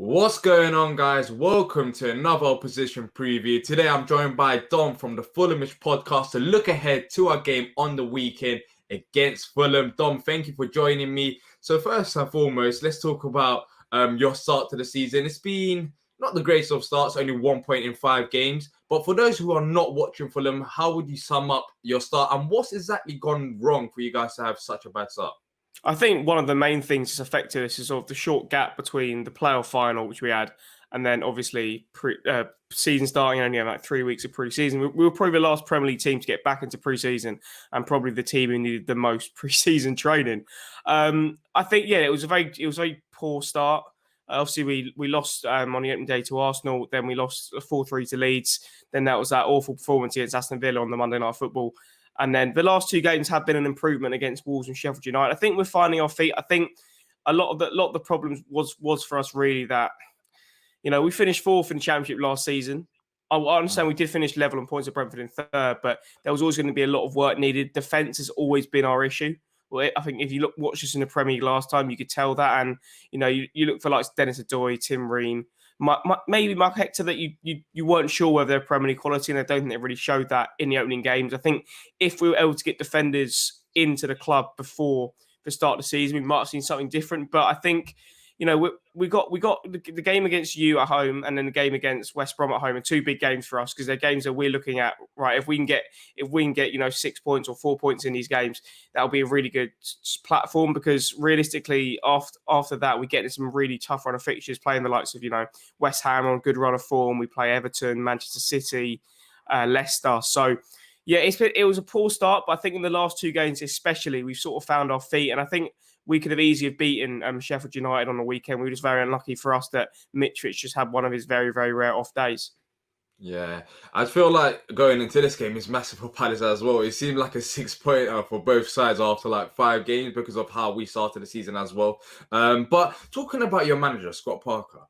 What's going on, guys? Welcome to another opposition preview. Today, I'm joined by Dom from the Fulhamish podcast to look ahead to our game on the weekend against Fulham. Dom, thank you for joining me. So first and foremost, let's talk about your start to the season. It's been not the greatest of starts, only 1 point in 5 games. But for those who are not watching Fulham, how would you sum up your start? And what's exactly gone wrong for you guys to have such a bad start? I think one of the main things that's affected us is sort of the short gap between the playoff final, which we had, and then obviously season starting, only like 3 weeks of pre-season. We were probably the last Premier League team to get back into pre-season, and probably the team who needed the most pre-season training. I think, it was a very poor start. Obviously, we lost on the opening day to Arsenal. Then we lost 4-3 to Leeds. Then that was that awful performance against Aston Villa on the Monday Night Football. And then the last 2 games have been an improvement against Wolves and Sheffield United. I think we're finding our feet. I think a lot of the problems was for us really that, we finished 4th in the Championship last season. I understand we did finish level on points at Brentford in 3rd, but there was always going to be a lot of work needed. Defence has always been our issue. Well, I think if you watched us in the Premier League last time, you could tell that. And, you look for like Dennis Adoy, Tim Ream, maybe Mark Hector, that you weren't sure whether they're Premier League quality, and I don't think they really showed that in the opening games. I think if we were able to get defenders into the club before the start of the season, we might have seen something different. But I think, we got the game against you at home, and then the game against West Brom at home, and 2 big games for us because they're games that we're looking at. Right, if we can get 6 points or 4 points in these games, that'll be a really good platform. Because realistically, after that, we get into some really tough run of fixtures, playing the likes of West Ham on a good run of form. We play Everton, Manchester City, Leicester. So yeah, it was a poor start, but I think in the last 2 games especially, we've sort of found our feet, and I think we could have easily beaten Sheffield United on the weekend. We were just very unlucky for us that Mitrovic just had one of his very, very rare off days. Yeah, I feel like going into this game is massive for Palace as well. It seemed like a 6-pointer for both sides after like 5 games because of how we started the season as well. But talking about your manager, Scott Parker,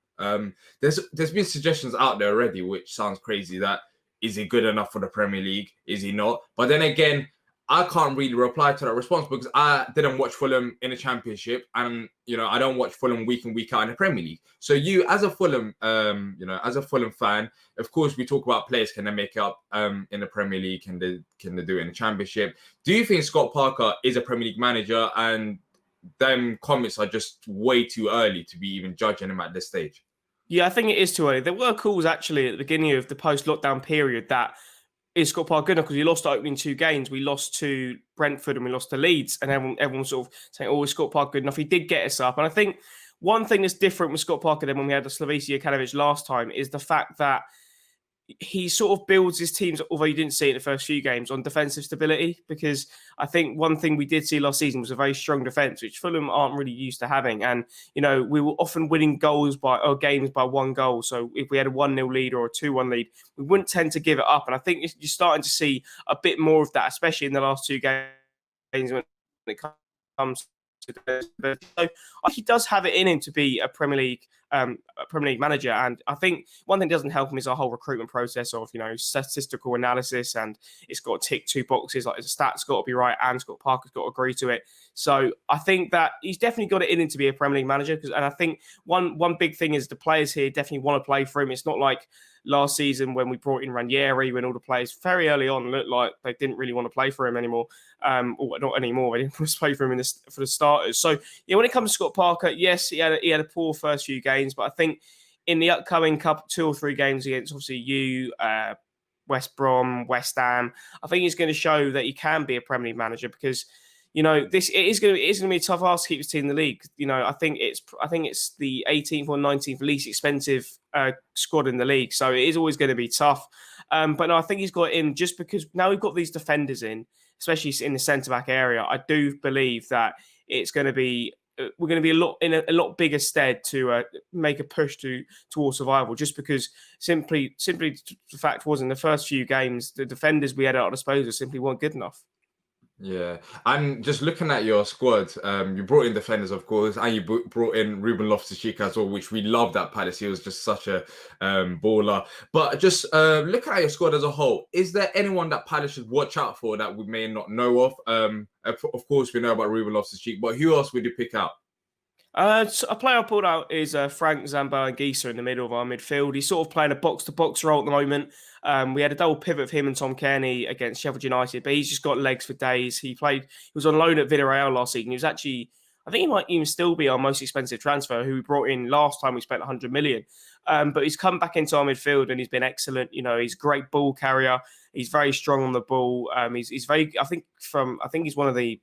there's been suggestions out there already, which sounds crazy, that is he good enough for the Premier League? Is he not? But then again, I can't really reply to that response because I didn't watch Fulham in the Championship, and I don't watch Fulham week in, week out in the Premier League. So you, as a Fulham, as a Fulham fan, of course, we talk about players, can they make it up in the Premier League? Can they do it in the Championship? Do you think Scott Parker is a Premier League manager, and them comments are just way too early to be even judging him at this stage? Yeah, I think it is too early. There were calls actually at the beginning of the post-lockdown period that is Scott Parker good enough, because we lost the opening 2 games. We lost to Brentford and we lost to Leeds, and everyone sort of saying, "Oh, is Scott Parker good enough?" He did get us up, and I think one thing that's different with Scott Parker than when we had the Slavisa Jokanovic last time is the fact that he sort of builds his teams, although you didn't see it in the first few games, on defensive stability. Because I think one thing we did see last season was a very strong defence, which Fulham aren't really used to having. And, we were often winning games by 1 goal. So if we had a 1-0 lead or a 2-1 lead, we wouldn't tend to give it up. And I think you're starting to see a bit more of that, especially in the last 2 games when it comes to. So he does have it in him to be a Premier League manager, and I think one thing that doesn't help him is our whole recruitment process of statistical analysis, and it's got to tick 2 boxes, like the stats got to be right and Scott Parker's got to agree to it. So I think that he's definitely got it in him to be a Premier League manager, and I think one big thing is the players here definitely want to play for him. It's not like last season when we brought in Ranieri, when all the players very early on looked like they didn't really want to play for him anymore, or not anymore. They didn't want to play for him for the starters. So when it comes to Scott Parker, yes, he had a poor first few games, but I think in the upcoming 2 or 3 games against obviously you, West Brom, West Ham, I think he's going to show that he can be a Premier League manager, because it is going to be a tough ask to keep his team in the league. I think it's the 18th or 19th least expensive squad in the league, so it is always going to be tough. But no, I think he's got it in, just because now we've got these defenders in, especially in the centre back area. I do believe that it's going to be we're going to be a lot bigger stead to make a push towards survival, just because simply the fact was, in the first few games, the defenders we had at our disposal simply weren't good enough. Yeah, and just looking at your squad, you brought in defenders, of course, and you brought in Ruben-Loftus Cheek as well, which we loved at Palace. He was just such a baller. But just looking at your squad as a whole, is there anyone that Palace should watch out for that we may not know of? Of course, we know about Ruben-Loftus Cheek, but who else would you pick out? So a player I pulled out is Frank Zambo and Gieser in the middle of our midfield. He's sort of playing a box-to-box role at the moment. We had a double pivot of him and Tom Kearney against Sheffield United, but he's just got legs for days. He was on loan at Villarreal last season. He was actually, I think he might even still be our most expensive transfer, who we brought in last time we spent 100 million. But he's come back into our midfield and he's been excellent. You know, he's a great ball carrier. He's very strong on the ball. He's very, I think he's one of the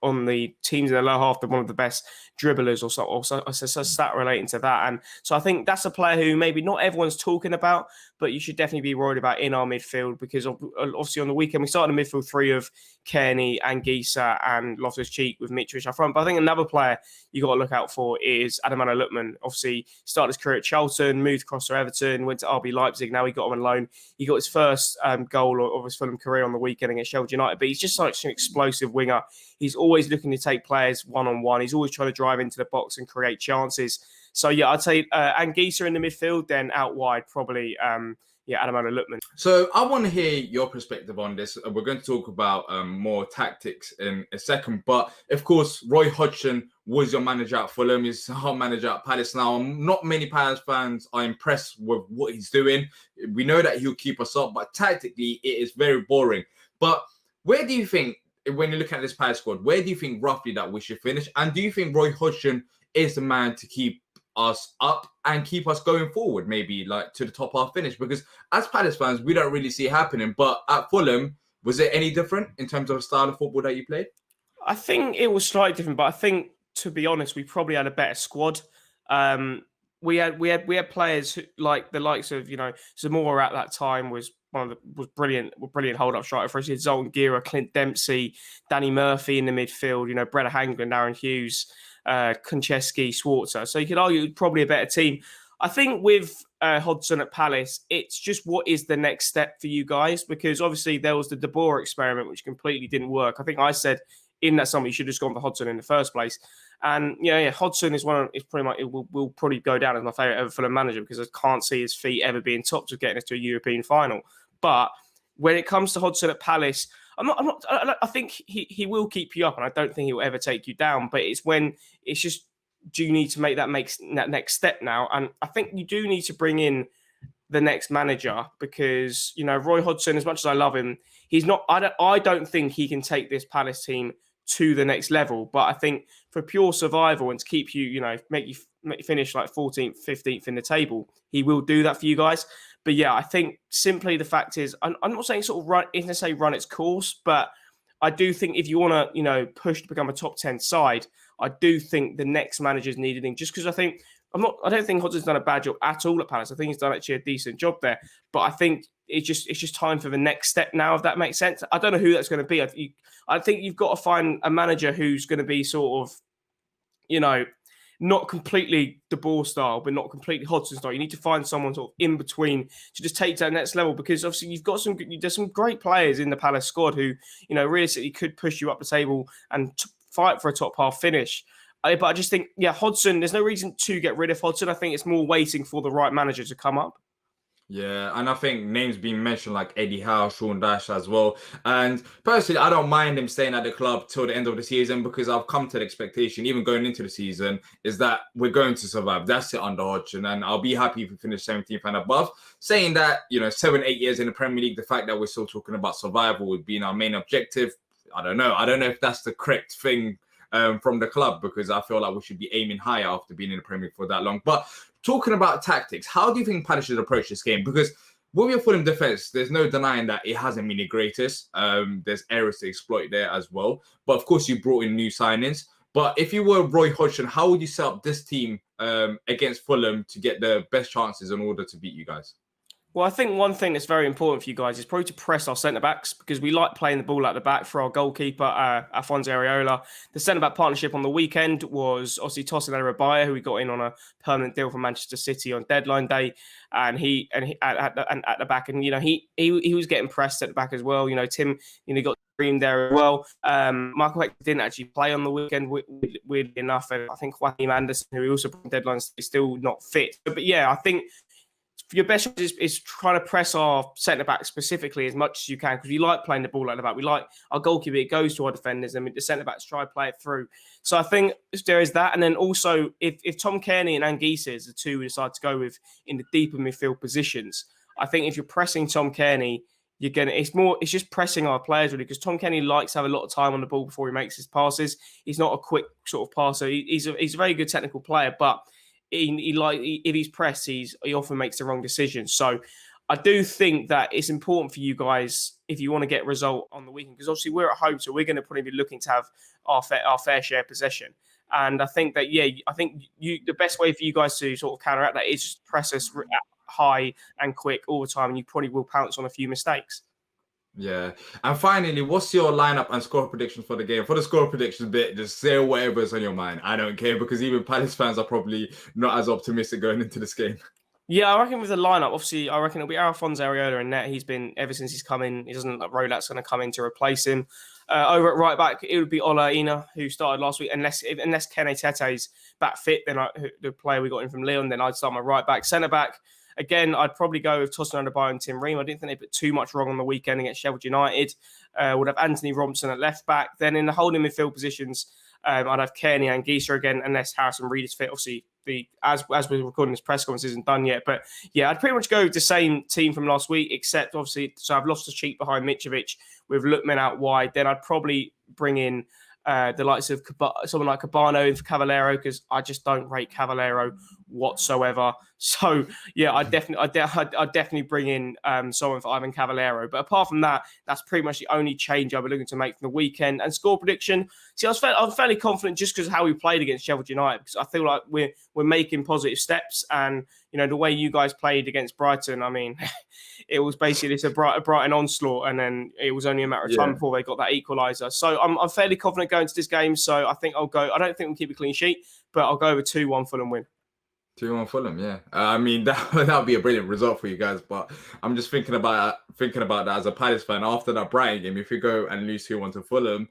on the teams in the lower half, they're one of the best dribblers or so stat relating to that. And so I think that's a player who maybe not everyone's talking about, but you should definitely be worried about in our midfield, because obviously on the weekend we started a midfield three of Kearney and Gieser and Loftus Cheek with Mitrovic up front. But I think another player you got to look out for is Adamant Lookman. Obviously started his career at Charlton, moved across to Everton, went to RB Leipzig. Now he got him on loan. He got his first goal of his Fulham career on the weekend against Sheffield United. But he's just such an explosive winger. He's always looking to take players one-on-one. He's always trying to drive into the box and create chances. So, yeah, I'd say Anguissa in the midfield, then out wide, probably, Adamant Lookman. So I want to hear your perspective on this. We're going to talk about more tactics in a second. But, of course, Roy Hodgson was your manager at Fulham. He's our manager at Palace now. Not many Palace fans are impressed with what he's doing. We know that he'll keep us up, but tactically, it is very boring. But where do you think, when you look at this Palace squad, where do you think roughly that we should finish? And do you think Roy Hodgson is the man to keep us up and keep us going forward, maybe like to the top half finish? Because as Palace fans, we don't really see it happening. But at Fulham, was it any different in terms of the style of football that you played? I think it was slightly different, but I think, to be honest, we probably had a better squad. We had players like the likes of, Zamora at that time was brilliant hold up striker for us. He had Zoltan Gira, Clint Dempsey, Danny Murphy in the midfield, Breda Hangland, Aaron Hughes, Konchesky, Schwarzer. So you could argue probably a better team. I think with Hodgson at Palace, it's just what is the next step for you guys? Because obviously there was the De Boer experiment, which completely didn't work. I think I said in that summer you should have just gone for Hodgson in the first place. And Hodgson is will probably go down as my favourite ever Fulham manager, because I can't see his feet ever being topped of getting us to a European final. But when it comes to Hodgson at Palace, I think he will keep you up, and I don't think he will ever take you down. But it's just, do you need to make that next step now? And I think you do need to bring in the next manager, because Roy Hodgson, as much as I love him, he's not. I don't think he can take this Palace team to the next level. But I think for pure survival and to keep you, make you finish like 14th, 15th in the table, he will do that for you guys. But yeah, I think simply the fact is, I'm not saying sort of run its course, but I do think if you want to, push to become a top 10 side, I do think the next manager's needed in, just because I don't think Hodgson's done a bad job at all at Palace. I think he's done actually a decent job there. But I think it's just time for the next step now, if that makes sense. I don't know who that's going to be. I think you've got to find a manager who's going to be sort of, not completely De Boer style, but not completely Hodgson style. You need to find someone sort of in between to just take to that next level, because obviously you've got there's some great players in the Palace squad who, realistically could push you up the table and fight for a top half finish. But I just think, Hodgson, there's no reason to get rid of Hodgson. I think it's more waiting for the right manager to come up. Yeah, and I think names being mentioned like Eddie Howe, Sean Dyche as well. And personally, I don't mind him staying at the club till the end of the season, because I've come to the expectation, even going into the season, is that we're going to survive. That's it under Hodgson. And I'll be happy if we finish 17th and above. Saying that, 7-8 years in the Premier League, the fact that we're still talking about survival would be our main objective. I don't know. I don't know if that's the correct thing from the club, because I feel like we should be aiming higher after being in the Premier League for that long. But talking about tactics, how do you think Palace should approach this game? Because with your Fulham defence, there's no denying that it hasn't been the greatest. There's errors to exploit there as well. But of course, you brought in new signings. But if you were Roy Hodgson, how would you set up this team against Fulham to get the best chances in order to beat you guys? Well, I think one thing that's very important for you guys is probably to press our centre-backs, because we like playing the ball at the back for our goalkeeper, Afonso Areola. The centre-back partnership on the weekend was obviously Tosin Adebayo, who we got in on a permanent deal from Manchester City on deadline day, and he at the back, and he was getting pressed at the back as well. Tim, got Dream there as well. Michael Hector didn't actually play on the weekend, weirdly enough, and I think Joaquin Anderson, who we also put on deadlines, is still not fit. But yeah, I think your best is trying to press our centre back specifically as much as you can, because we like playing the ball like the back. We like our goalkeeper, it goes to our defenders, and the centre backs try to play it through. So I think there is that. And then also, if Tom Kearney and Anguissa is the two we decide to go with in the deeper midfield positions, I think if you're pressing Tom Kearney, it's just pressing our players really, because Tom Kearney likes to have a lot of time on the ball before he makes his passes. He's not a quick sort of passer. He's a very good technical player, but if he's pressed, he often makes the wrong decision. So I do think that it's important for you guys if you want to get a result on the weekend, because obviously we're at home, so we're going to probably be looking to have our fair share of possession. And I think that the best way for you guys to sort of counteract that is just press us high and quick all the time, and you probably will pounce on a few mistakes. Yeah. And finally, what's your lineup and score predictions for the game? For the score predictions bit, just say whatever's on your mind. I don't care, because even Palace fans are probably not as optimistic going into this game. Yeah, I reckon with the lineup, obviously, I reckon it'll be Alphonse Areola in net. He's been, ever since he's come in, he doesn't look like Rolat's going to come in to replace him. Over at right back, it would be Ola Ina, who started last week. Unless Kene Tete's back fit, then the player we got in from Lyon, then I'd start my right back. Centre back, again, I'd probably go with Tosin Adebayo and Tim Ream. I didn't think they put too much wrong on the weekend against Sheffield United. Would have Anthony Robinson at left back. Then in the holding midfield positions, I'd have Kearney and Anguissa again, unless Harrison Reed is fit. Obviously, as we're recording this press conference isn't done yet. But yeah, I'd pretty much go with the same team from last week, except obviously, so I've lost the Cheek behind Mitrovic with Lookman out wide. Then I'd probably bring in the likes of someone like Cabano in for Cavallero, because I just don't rate Cavallero whatsoever. So yeah, I'd definitely bring in someone for Ivan Cavallero. But apart from that, that's pretty much the only change I'll be looking to make from the weekend. And score prediction, see, I'm fairly confident just because of how we played against Sheffield United, because I feel like we're making positive steps. And the way you guys played against Brighton, I mean, it was basically a Brighton onslaught, and then it was only a matter of time before they got that equaliser. So I'm fairly confident going to this game. So I think I'll go. I don't think we'll keep a clean sheet, but I'll go over 2-1 Fulham win. 2-1 Fulham, yeah. I mean, that would be a brilliant result for you guys. But I'm just thinking about that as a Palace fan after that Brighton game. If we go and lose 2-1 to Fulham,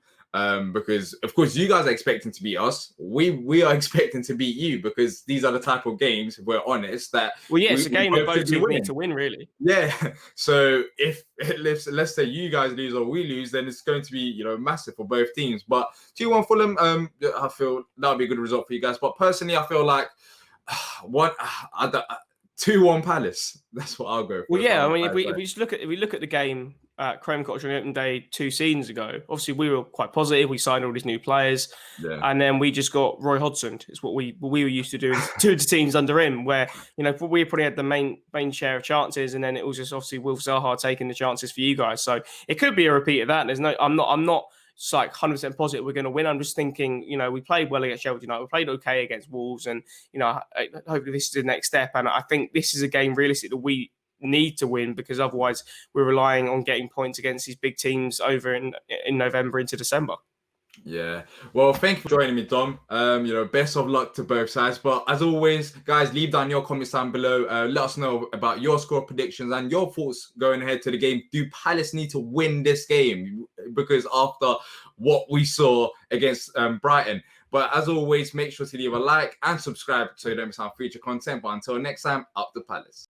because of course you guys are expecting to beat us, we are expecting to beat you, because these are the type of games, if we're honest, that it's a game that both teams need to win, really. Yeah. So if let's say you guys lose or we lose, then it's going to be massive for both teams. But 2-1 Fulham, I feel that would be a good result for you guys. But personally, I feel like 2-1 Palace. That's what I'll go for. Well, yeah, I mean, if we just look at the game at Craven Cottage on open day 2 seasons ago, obviously we were quite positive. We signed all these new players, and then we just got Roy Hodgson. It's what we were used to doing to the teams under him, where we probably had the main share of chances, and then it was just obviously Wilf Zaha taking the chances for you guys. So it could be a repeat of that. I'm not like 100% positive we're going to win. I'm just thinking, we played well against Sheffield United. We played okay against Wolves, and hopefully this is the next step. And I think this is a game realistic that we need to win, because otherwise we're relying on getting points against these big teams over in November into December. Yeah. Well, thank you for joining me, Dom. Best of luck to both sides. But as always, guys, leave down your comments down below. Let us know about your score predictions and your thoughts going ahead to the game. Do Palace need to win this game? Because after what we saw against Brighton. But as always, make sure to leave a like and subscribe so you don't miss out on future content. But until next time, up the Palace.